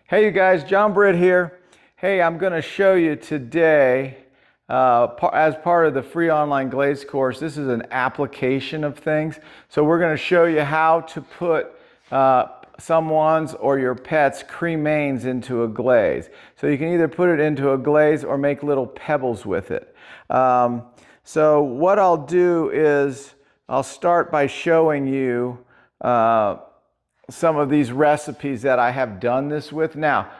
Hey you guys, John Britt here. Hey, I'm going to show you today, as part of the free online glaze course, this is an application of things. So we're going to show you how to put someone's or your pet's cremains into a glaze. So you can either put it into a glaze or make little pebbles with it. So what I'll do is I'll start by showing you some of these recipes that I have done this with. Now,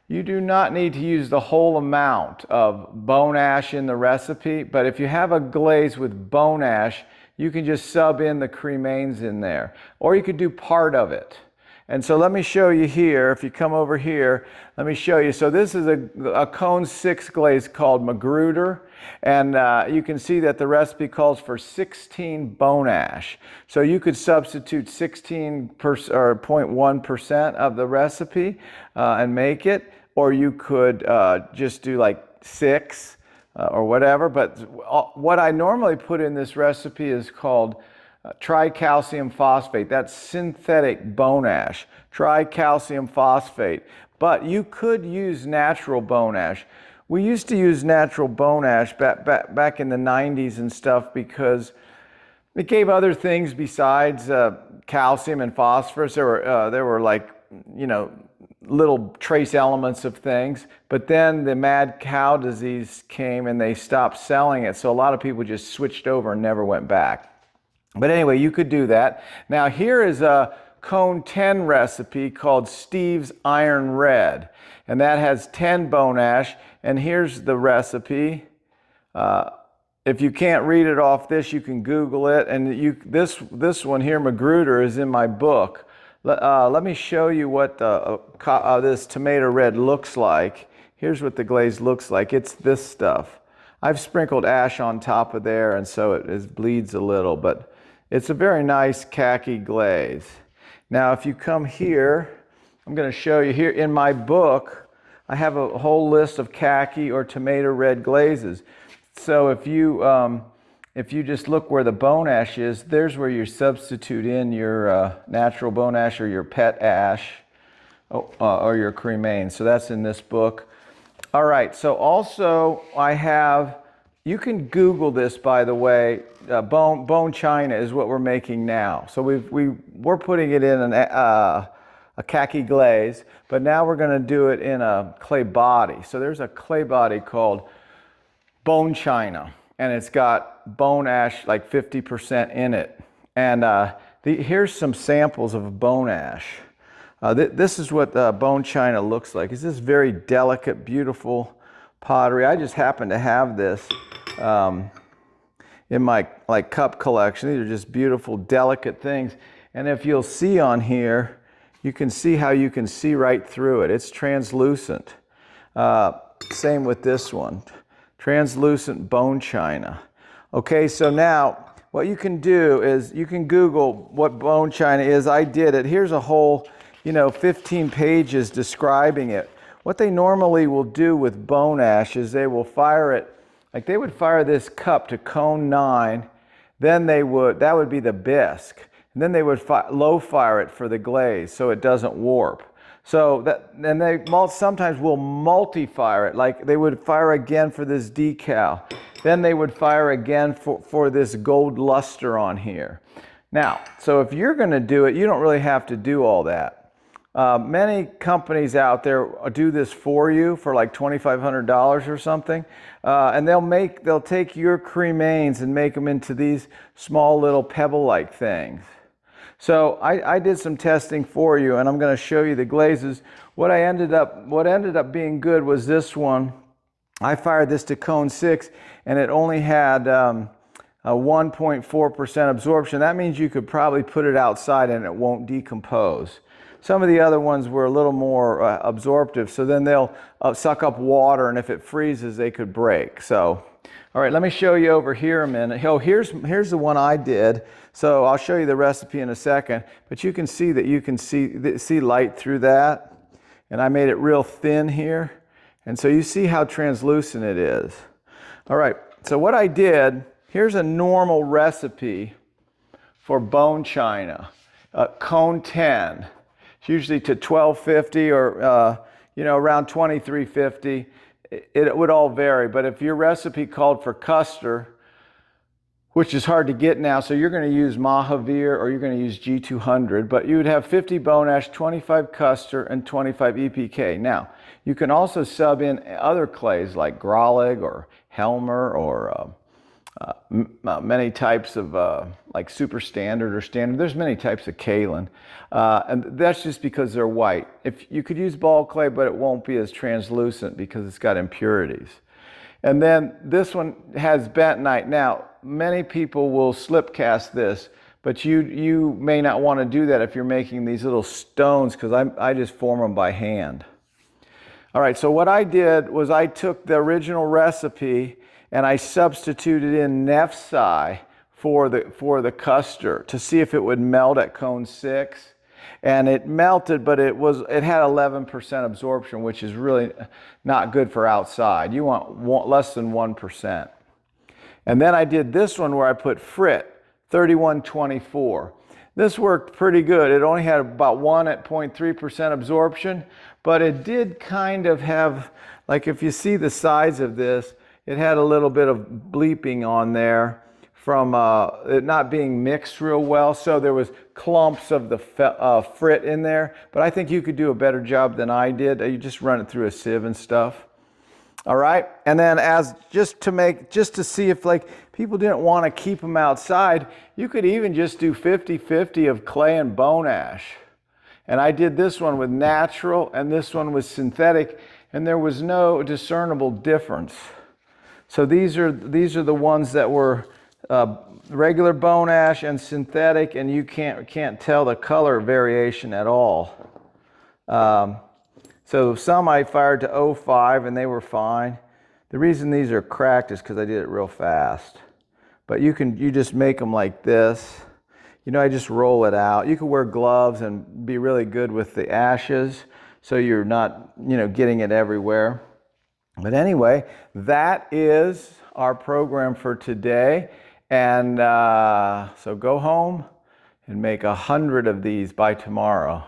you do not need to use the whole amount of bone ash in the recipe, but if you have a glaze with bone ash, you can just sub in the cremains in there, or you could do part of it. And so let me show you here. If you come over here, let me show you. So this is a cone 6 glaze called Magruder, and you can see that the recipe calls for 16 bone ash. So you could substitute 0.1% of the recipe and make it, or you could just do like 6 or whatever. But what I normally put in this recipe is called tricalcium phosphate. That's synthetic bone ash, tricalcium phosphate. But you could use natural bone ash. We used to use natural bone ash back in the 90s and stuff because it gave other things besides calcium and phosphorus. There were like, you know, little trace elements of things. But then the mad cow disease came and they stopped selling it. So a lot of people just switched over and never went back. But anyway, you could do that. Now here is a cone 10 recipe called Steve's Iron Red. And that has 10 bone ash. And here's the recipe. If you can't read it off this, you can Google it. And this one here, Magruder, is in my book. Let me show you what this tomato red looks like. Here's what the glaze looks like. It's this stuff. I've sprinkled ash on top of there, and so it bleeds a little, but it's a very nice khaki glaze. Now, if you come here, I'm going to show you here in my book, I have a whole list of khaki or tomato red glazes. So if you just look where the bone ash is, there's where you substitute in your natural bone ash or your pet ash or your cremains. So that's in this book. All right, so also I have, you can Google this, by the way, bone china is what we're making now. So we're putting it in a khaki glaze, but now we're going to do it in a clay body. So there's a clay body called bone china, and it's got bone ash like 50% in it. And here's some samples of bone ash. This is what bone china looks like. It's this very delicate, beautiful pottery. I just happen to have this in my cup collection. These are just beautiful, delicate things. And if you'll see on here, you can see how you can see right through it. It's translucent. Same with this one. Translucent bone china. Okay, so now what you can do is you can Google what bone china is. I did it. Here's a whole 15 pages describing it. What they normally will do with bone ash is they will fire it, like they would fire this cup to cone 9, then that would be the bisque, and then they would low fire it for the glaze so it doesn't warp. So and they sometimes will multi-fire it, like they would fire again for this decal, then they would fire again for this gold luster on here. Now, so if you're going to do it, you don't really have to do all that. Many companies out there do this for you for like $2,500 or something, and they'll take your cremains and make them into these small little pebble-like things. So I did some testing for you, and I'm going to show you the glazes. What ended up being good was this one. I fired this to cone 6, and it only had a 1.4% absorption. That means you could probably put it outside and it won't decompose. Some of the other ones were a little more absorptive, so then they'll suck up water, and if it freezes, they could break. So, all right, let me show you over here a minute. Oh, here's the one I did. So I'll show you the recipe in a second, but you can see that you can see light through that, and I made it real thin here, and so you see how translucent it is. All right, so what I did, here's a normal recipe for bone china, cone 10. It's usually to 1250 or you know, around 2350. It would all vary, but if your recipe called for Custer, which is hard to get now, so you're going to use Mahavir or you're going to use G200, but you would have 50 bone ash, 25 Custer, and 25 EPK. Now, you can also sub in other clays like Grollig or Helmer or many types of like super standard or standard. There's many types of kaolin, and that's just because they're white. If you could use ball clay, but it won't be as translucent because it's got impurities. And then this one has bentonite. Now, many people will slip cast this, but you may not want to do that if you're making these little stones, because I just form them by hand. All right, so what I did was I took the original recipe and I substituted in Nephsi for the Custer to see if it would melt at cone 6. And it melted, but it had 11% absorption, which is really not good for outside. You want less than 1%. And then I did this one where I put Frit 3124. This worked pretty good. It only had about 1.3% absorption, but it did kind of have, like if you see the size of this, it had a little bit of bleeping on there from it not being mixed real well. So there was clumps of the Frit in there, but I think you could do a better job than I did. You just run it through a sieve and stuff. All right, and then just to see if like people didn't want to keep them outside, you could even just do 50-50 of clay and bone ash. And I did this one with natural and this one with synthetic, and there was no discernible difference. So these are the ones that were regular bone ash and synthetic, and you can't tell the color variation at all. So some I fired to 0.5 and they were fine. The reason these are cracked is because I did it real fast. But you just make them like this. You know, I just roll it out. You can wear gloves and be really good with the ashes, so you're not, you know, getting it everywhere. But anyway, that is our program for today. And so go home and make 100 of these by tomorrow.